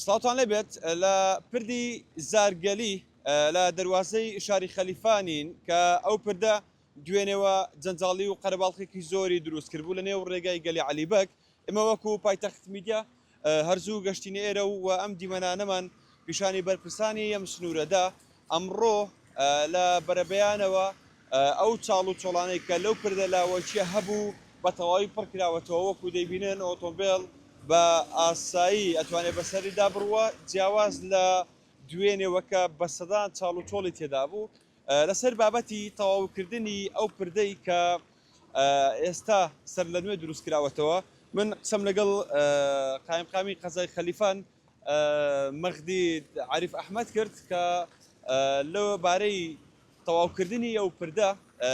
سڵاتان لێبێت لە پردی زارگەلی لە دەواازەی شاری خەلیفانین کە ئەو پردە دوێنێەوە جەنجاڵی و قەرەباڵقێکی زۆری دروست کردبوو لە نێو ڕێگای گەلی عەلیبەک. ئێمە وەکو پایتەخت میدیا هەرزوو گەشتینە ئێرە و ئەم دیمەنانەمان پیشانی بەرپرسانی ئەم سنوورەدا ئەمڕۆ لە بەرەبەیانەوە ئەو چاڵ و چۆڵانەی کە لەو پردە لاوەچیە هەبوو بە تەواوی پڕکراوەتەوە وەکو دەیبینن ئۆتۆمبیل بە ئاسایی ئەتوانێت بەسەریدا بڕوە جیاواز لە دوێنێوەکە بە سەدان چاڵ و چۆڵی تێدا بوو لەسەر بابەتی تەواوکردنی ئەو پردەی کە ئێستا سەر لە نوێ دروست کراوەتەوە. من قسەم لەگەڵ قایمقامی قەزای خەلیفان مەغدی عەریف ئەحمەد کرد کە لەو بارەی تەواوکردنی ئەو پردە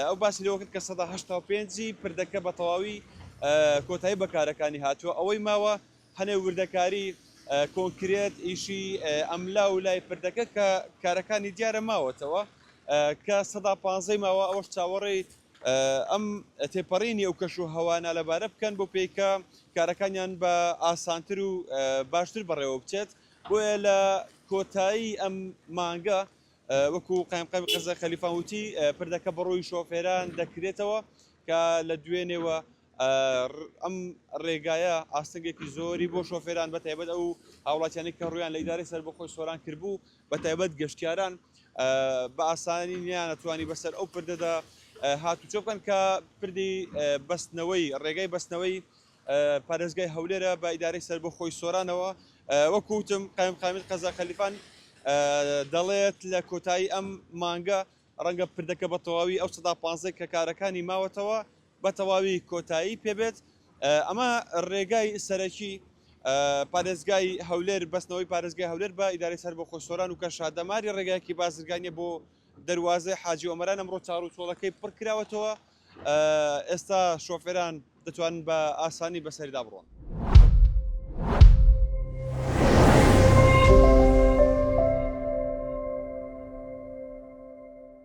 ئەو باسی لەوە کرد کە 1970 پردەکە بە تەواوی کۆتایی بەکارەکانی هاتووە ئەوەی ماوە هەنێ وردەکاری کۆنکرێت ئیشی ئەملا و لای پردەکە کە کارەکانی دیارە ماوەتەوە کە 115 ماوە ئەوەش چاوەڕێی ئەم تێپەڕینی ئەو کەش و هەوانە لەبارە بکەن بۆ پێیکە کارەکانیان بە ئاسانتر و باشتر بەڕێوە بچێت. بۆیە لە کۆتایی ئەم مانگە وەکو قایمقامی قەزای خەلیفان وتی پردەکە بەڕۆی شۆفێران دەکرێتەوە کە لە دوێنێوە ئەم ڕێگایە ئاستەنگێکی زۆری بۆ شۆفێران بەتایبەت ئەو هاوڵاتیانی کە ڕویان لە ئیدارەی سەربەخۆی سۆران کردبوو بەتایبەت گەشتیاران بە ئاسانی نیان ئەتوانی بەسەر ئەو پردەدا هاتوچۆ بکەن کە پردی بەستنەوەی ڕێگای بەستنەوەی پارێزگای هەولێرە بە ئیدارەی سەربەخۆی سۆرانەوە. وەکوتم قایمقامی قەزای خەلیفان دەڵێت لە کۆتایی ئەم مانگە ڕەنگە پردەکە بە تەواوی ئەو 115 کە کارەکانی ماوەتەوە بە تەواوی کۆتایی پێبێت. ئەمە ڕێگای سەرەکی پارێزگای هەولێر بەستنەوەی پارێزگای هەولێر بە ئیدارەی سەربەخۆی سۆران و کە شادەماری ڕێگایەکی بازرگانیە بۆ دەواازەی حاجی ئۆمەران ئەمڕۆ چاڕ و چۆڵەکەی پڕ کراوەتەوە ئێستا شۆفێران دەتوانن بە ئاسانی بەسەریدا بڕۆن.